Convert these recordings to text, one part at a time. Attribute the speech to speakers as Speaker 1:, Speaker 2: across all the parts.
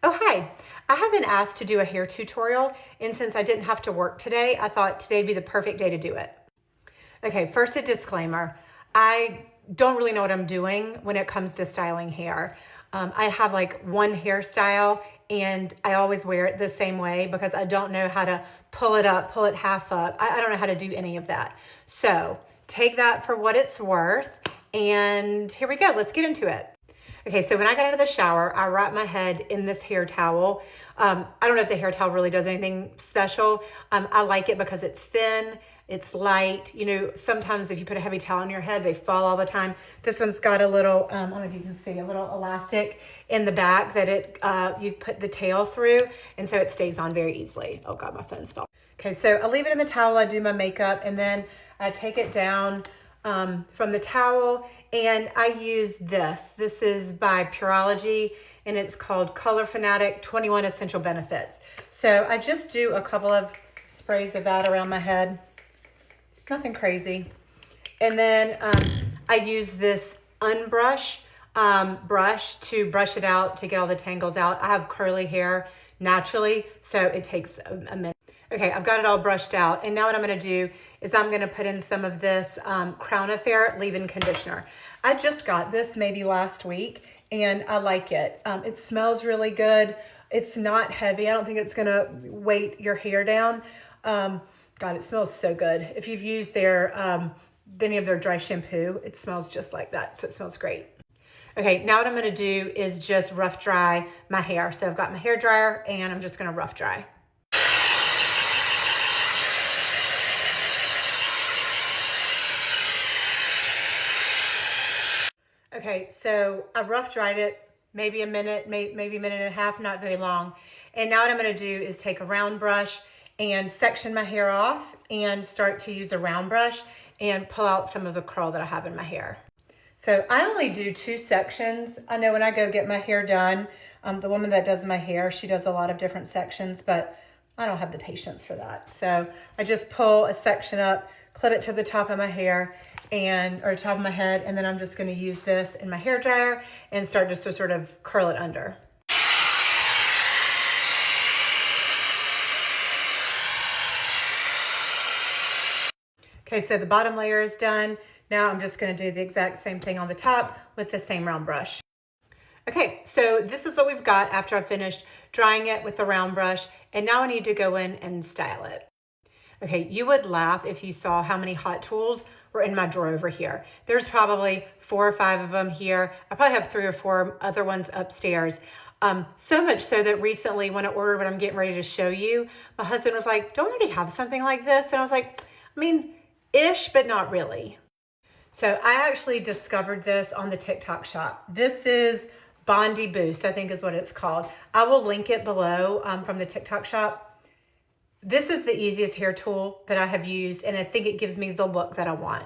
Speaker 1: Oh, hi. I have been asked to do a hair tutorial, and since I didn't have to work today, I thought today'd be the perfect day to do it. Okay, first a disclaimer. I don't really know what I'm doing when it comes to styling hair. I have like one hairstyle and I always wear it the same way because I don't know how to pull it up, pull it half up. I don't know how to do any of that. So take that for what it's worth. And here we go. Let's get into it. Okay, so when I got out of the shower, I wrapped my head in this hair towel. I don't know if the hair towel really does anything special. I like it because it's thin, it's light. You know, sometimes if you put a heavy towel on your head, they fall all the time. This one's got a little, I don't know if you can see, a little elastic in the back that you put the tail through, and so it stays on very easily. Oh God, my phone's falling. Okay, so I leave it in the towel, I do my makeup, and then I take it down from the towel, and I use this. This is by Pureology, and it's called Color Fanatic 21 Essential Benefits. So I just do a couple of sprays of that around my head. Nothing crazy. And then I use this unbrush brush to brush it out, to get all the tangles out. I have curly hair naturally, so it takes a minute. Okay, I've got it all brushed out, and now what I'm gonna do is I'm gonna put in some of this Crown Affair leave-in conditioner. I just got this maybe last week, and I like it. It smells really good. It's not heavy. I don't think it's gonna weight your hair down. God, it smells so good. If you've used any of their dry shampoo, it smells just like that, so it smells great. Okay, now what I'm gonna do is just rough dry my hair. So I've got my hair dryer, and I'm just gonna rough dry. Okay, so I rough dried it, maybe a minute, maybe a minute and a half, not very long. And now what I'm gonna do is take a round brush and section my hair off and start to use the round brush and pull out some of the curl that I have in my hair. So I only do 2 sections. I know when I go get my hair done, the woman that does my hair, she does a lot of different sections, but I don't have the patience for that. So I just pull a section up, clip it to the top of my hair or top of my head, and then I'm just gonna use this in my hair dryer and start just to sort of curl it under. Okay, so the bottom layer is done. Now I'm just gonna do the exact same thing on the top with the same round brush. Okay, so this is what we've got after I've finished drying it with the round brush, and now I need to go in and style it. Okay, you would laugh if you saw how many hot tools were in my drawer over here. There's probably 4 or 5 of them here. I probably have 3 or 4 other ones upstairs. So much so that recently when I ordered what I'm getting ready to show you, my husband was like, don't I already have something like this? And I was like, I mean, ish, but not really. So I actually discovered this on the TikTok shop. This is Bondi Boost, I think is what it's called. I will link it below from the TikTok shop. This is the easiest hair tool that I have used, and I think it gives me the look that I want.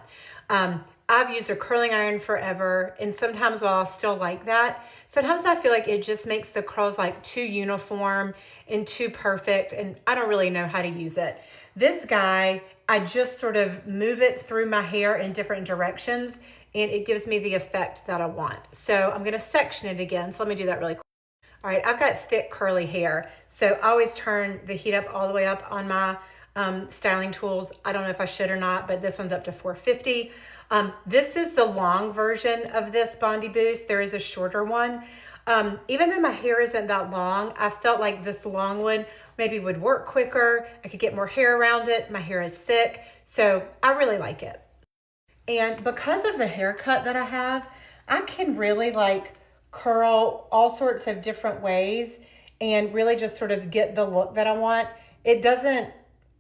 Speaker 1: I've used a curling iron forever, and sometimes while I still like that, sometimes I feel like it just makes the curls like too uniform and too perfect, and I don't really know how to use it. This guy, I just sort of move it through my hair in different directions, and it gives me the effect that I want. So I'm gonna section it again, so let me do that really quick. All right, I've got thick curly hair, so I always turn the heat up all the way up on my styling tools. I don't know if I should or not, but this one's up to 450. This is the long version of this Bondi Boost. There is a shorter one. Even though my hair isn't that long, I felt like this long one maybe would work quicker. I could get more hair around it. My hair is thick, so I really like it. And because of the haircut that I have, I can really like curl all sorts of different ways and really just sort of get the look that I want. It doesn't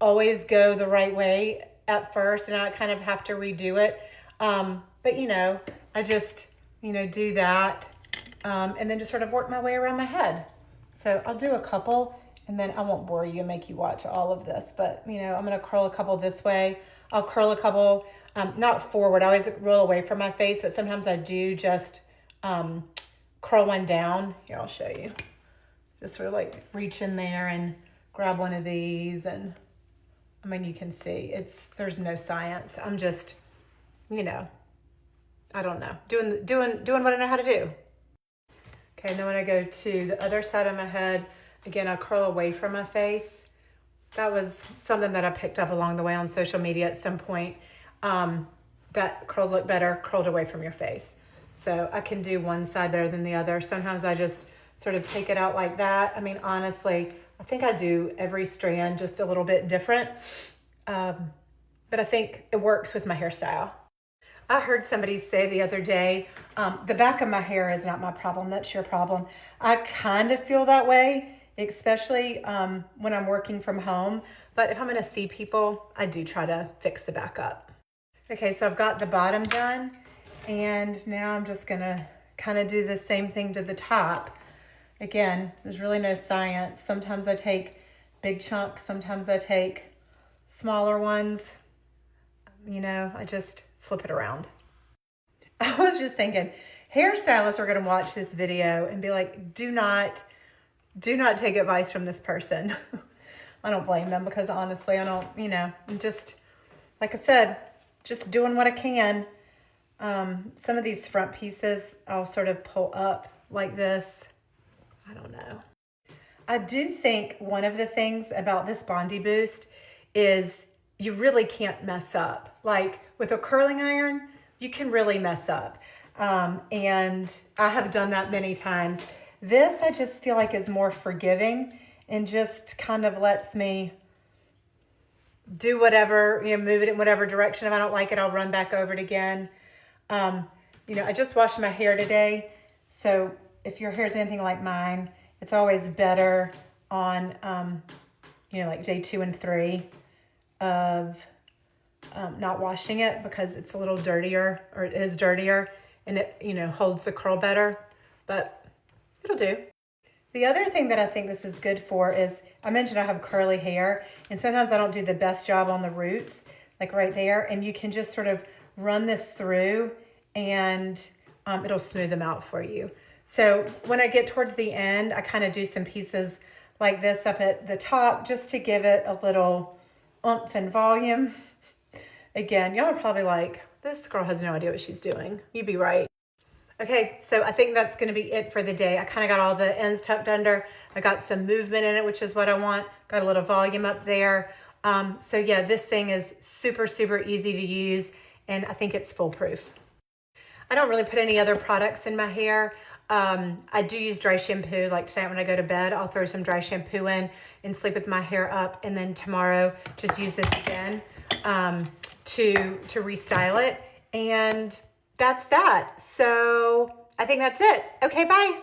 Speaker 1: always go the right way at first, and I kind of have to redo it. But you know, I just, do that and then just sort of work my way around my head. So I'll do a couple, and then I won't bore you and make you watch all of this, but I'm gonna curl a couple this way. I'll curl a couple, not forward. I always roll away from my face, but sometimes I do just curl one down. Here, I'll show you. Just sort of like reach in there and grab one of these, and I mean, you can see there's no science. I'm just, I don't know, doing what I know how to do. Okay, and then when I go to the other side of my head, again, I curl away from my face. That was something that I picked up along the way on social media at some point. That curls look better curled away from your face. So I can do one side better than the other. Sometimes I just sort of take it out like that. I mean, honestly, I think I do every strand just a little bit different. But I think it works with my hairstyle. I heard somebody say the other day, the back of my hair is not my problem, that's your problem. I kind of feel that way, especially when I'm working from home. But if I'm gonna see people, I do try to fix the back up. Okay, so I've got the bottom done, and now I'm just gonna kind of do the same thing to the top. Again, there's really no science. Sometimes I take big chunks, sometimes I take smaller ones. You know, I just flip it around. I was just thinking, hairstylists are going to watch this video and be like, do not take advice from this person. I don't blame them, because honestly, I don't, you know, I'm just, like I said, just doing what I can. Some of these front pieces, I'll sort of pull up like this. I don't know. I do think one of the things about this Bondi Boost is you really can't mess up. Like with a curling iron, you can really mess up. And I have done that many times. This, I just feel like is more forgiving and just kind of lets me do whatever, you know, move it in whatever direction. If I don't like it, I'll run back over it again. You know, I just washed my hair today. So if your hair is anything like mine, it's always better on, you know, like day 2 and 3 of not washing it, because it's a little dirtier, or it is dirtier, and it, you know, holds the curl better, but it'll do. The other thing that I think this is good for is, I mentioned I have curly hair, and sometimes I don't do the best job on the roots, like right there, and you can just sort of run this through and it'll smooth them out for you. So when I get towards the end, I kind of do some pieces like this up at the top just to give it a little oomph and volume. Again, y'all are probably like, this girl has no idea what she's doing. You'd be right. Okay, so I think that's gonna be it for the day. I kind of got all the ends tucked under. I got some movement in it, which is what I want. Got a little volume up there. So yeah, this thing is super, super easy to use, and I think it's foolproof. I don't really put any other products in my hair. I do use dry shampoo. Like tonight when I go to bed, I'll throw some dry shampoo in and sleep with my hair up, and then tomorrow just use this again to restyle it. And that's that. So I think that's it. Okay, bye.